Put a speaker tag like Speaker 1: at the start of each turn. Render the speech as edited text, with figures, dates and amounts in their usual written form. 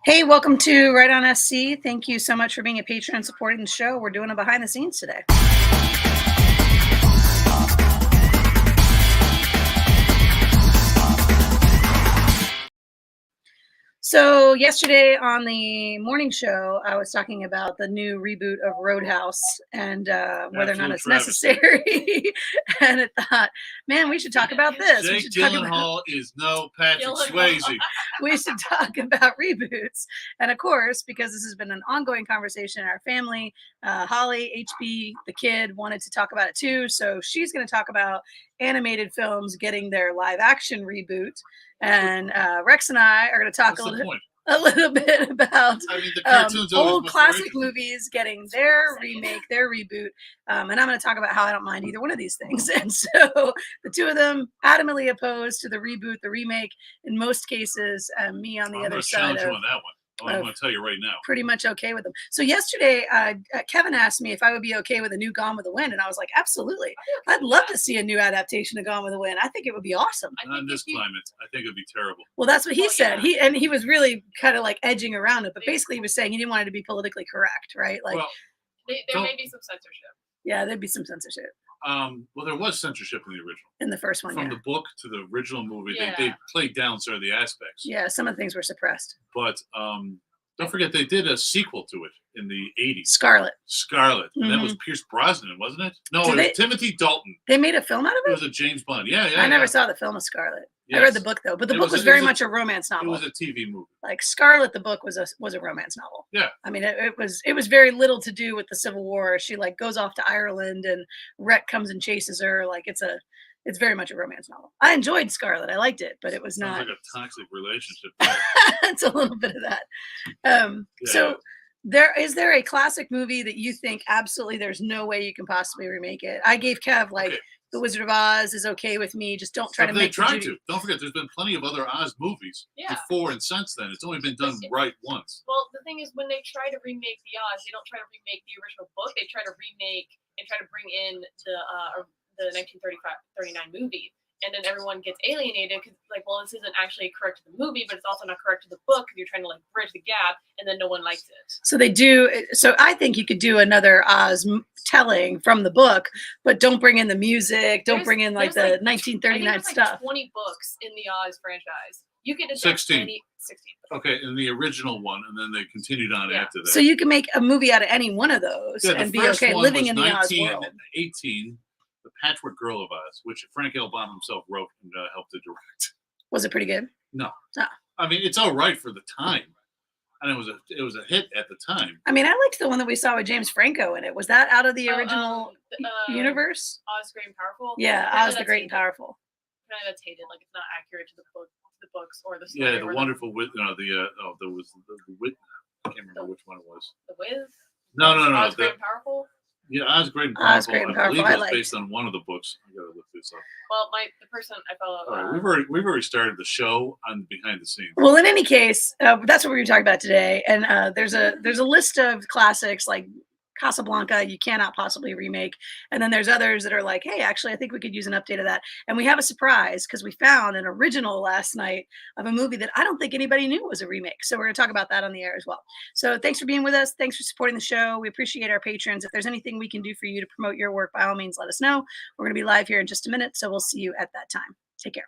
Speaker 1: Hey, welcome to Right on SC. Thank you so much for being a patron and supporting the show. We're doing a behind the scenes today. So yesterday on the morning show, I was talking about the new reboot of Roadhouse and whether or not
Speaker 2: Absolute
Speaker 1: it's
Speaker 2: travesty.
Speaker 1: necessary. And I thought, man, we should talk about this. We
Speaker 2: Jake
Speaker 1: should talk about
Speaker 2: Gyllenhaal is no Patrick
Speaker 3: Gyllenhaal.
Speaker 2: Swayze.
Speaker 1: we should talk about reboots. And of course, because this has been an ongoing conversation in our family, Holly, HB, the kid, wanted to talk about it too. So she's going to talk about animated films getting their live action reboot. And Rex and I are going to talk
Speaker 2: What's the point?
Speaker 1: a little bit about
Speaker 2: I mean, the cartoons always
Speaker 1: old
Speaker 2: much
Speaker 1: classic
Speaker 2: more
Speaker 1: movies getting their remake, their reboot. And I'm going to talk about how I don't mind either one of these things. And so the two of them adamantly opposed to the reboot, the remake, in most cases, me on the
Speaker 2: I'm
Speaker 1: other
Speaker 2: going to
Speaker 1: side
Speaker 2: challenge
Speaker 1: of
Speaker 2: you on that one. I'm going to tell you right now.
Speaker 1: pretty much okay with them. So yesterday, Kevin asked me if I would be okay with a new Gone with the Wind, and I was like, absolutely. I'd love to see a new adaptation of Gone with the Wind. I think it would be awesome.
Speaker 2: Not in this climate, I think it'd be terrible.
Speaker 1: Well, that's what he said.
Speaker 3: yeah.
Speaker 1: He was really kind of like edging around it, but basically he was saying he didn't want it to be politically correct, right? Like,
Speaker 2: Well,
Speaker 3: There
Speaker 2: Don't-
Speaker 3: may be some censorship.
Speaker 1: yeah, there'd be some censorship
Speaker 2: well, there was censorship in the original.
Speaker 1: in the first one.
Speaker 2: From
Speaker 1: Yeah,
Speaker 2: the book to the original movie,
Speaker 3: Yeah.
Speaker 2: they played down some of the aspects.
Speaker 1: yeah, some of the things were suppressed.
Speaker 2: But don't forget, they did a sequel to it in the 80s.
Speaker 1: Scarlet.
Speaker 2: Scarlet. And that was Pierce Brosnan, wasn't it? No,
Speaker 1: Did
Speaker 2: it was
Speaker 1: they-
Speaker 2: Timothy Dalton.
Speaker 1: They made a film out of
Speaker 2: It
Speaker 1: it.
Speaker 2: was a James Bond. Yeah.
Speaker 1: I never saw the film of Scarlet. I
Speaker 2: Yes.
Speaker 1: read the book though, but the
Speaker 2: It
Speaker 1: book
Speaker 2: was-
Speaker 1: was
Speaker 2: it
Speaker 1: very
Speaker 2: was a-
Speaker 1: much a romance
Speaker 2: It
Speaker 1: novel.
Speaker 2: was a TV movie.
Speaker 1: Like Scarlet, the book was a romance novel.
Speaker 2: Yeah.
Speaker 1: I mean, it was very little to do with the Civil War. She like goes off to Ireland and Rhett comes and chases her. Like it's very much a romance novel. I enjoyed Scarlet. I liked it, but it was
Speaker 2: Sounds
Speaker 1: not.
Speaker 2: like a toxic relationship.
Speaker 1: It's a little bit of that.
Speaker 2: Yeah.
Speaker 1: So is there a classic movie that you think absolutely there's no way you can possibly remake it? I gave Kev like
Speaker 2: Okay.
Speaker 1: The Wizard of Oz is okay with me. Just don't try to
Speaker 2: They
Speaker 1: make the
Speaker 2: tried
Speaker 1: Judy-
Speaker 2: to. Don't forget, there's been plenty of other Oz movies
Speaker 3: Yeah.
Speaker 2: before and since then. It's only been done right once.
Speaker 3: Well, the thing is, when they try to remake the Oz, they don't try to remake the original book. They try to remake and try to bring in the 1939 movie. And then everyone gets alienated because, like, well, this isn't actually correct to the movie, but it's also not correct to the book because you're trying to, like, bridge the gap, and then no one likes it.
Speaker 1: So they do. So I think you could do another Oz telling from the book, but don't bring in the music. Don't
Speaker 3: There's-
Speaker 1: bring in like
Speaker 3: there's,
Speaker 1: the
Speaker 3: like,
Speaker 1: 1939
Speaker 3: I think there's, like,
Speaker 1: stuff.
Speaker 3: 20 books in the Oz franchise. You could adapt
Speaker 2: 16.
Speaker 3: 16.
Speaker 2: Okay, in the original one, and then they continued on
Speaker 3: Yeah.
Speaker 2: after that.
Speaker 1: So you can make a movie out of any one of those
Speaker 2: Yeah, the
Speaker 1: and be
Speaker 2: first
Speaker 1: okay
Speaker 2: one
Speaker 1: living
Speaker 2: was
Speaker 1: in the Oz world.
Speaker 2: 1918, The Patchwork Girl of Oz, which Frank L. Baum himself wrote and helped to direct.
Speaker 1: Was it pretty good?
Speaker 2: No.
Speaker 1: Oh.
Speaker 2: I mean, it's all right for the time. And it was a hit at the time.
Speaker 1: I mean, I liked the one that we saw with James Franco in it. Was that out of the original universe?
Speaker 3: Oz Great and Powerful.
Speaker 1: Yeah,
Speaker 3: Apparently
Speaker 1: Oz the
Speaker 3: that's
Speaker 1: Great and
Speaker 3: hated.
Speaker 1: Powerful.
Speaker 3: Apparently that's hated. Like, it's not accurate to the books or the story.
Speaker 2: Yeah, the
Speaker 3: or
Speaker 2: wonderful wit. There was the wit. I can't remember which one it was.
Speaker 3: The Wiz.
Speaker 2: No.
Speaker 3: Oz Great
Speaker 2: the-
Speaker 3: and Powerful.
Speaker 2: Yeah, Oz Great and
Speaker 1: Oz
Speaker 2: Powerful.
Speaker 1: Great and
Speaker 2: I believe
Speaker 1: Powerful, I
Speaker 2: it was
Speaker 1: liked.
Speaker 2: based on one of the books. I gotta look this up.
Speaker 3: Well, the person I follow.
Speaker 2: All right, we've already started the show on behind the scenes.
Speaker 1: Well, in any case, that's what we're going to talk about today. And there's a list of classics like Casablanca you cannot possibly remake, and then there's others that are like, hey, actually, I think we could use an update of that. And we have a surprise because we found an original last night of a movie that I don't think anybody knew was a remake. So we're going to talk about that on the air as well. So thanks for being with us. Thanks for supporting the show. We appreciate our patrons. If there's anything we can do for you to promote your work, by all means, let us know. We're going to be live here in just a minute, so we'll see you at that time. Take care.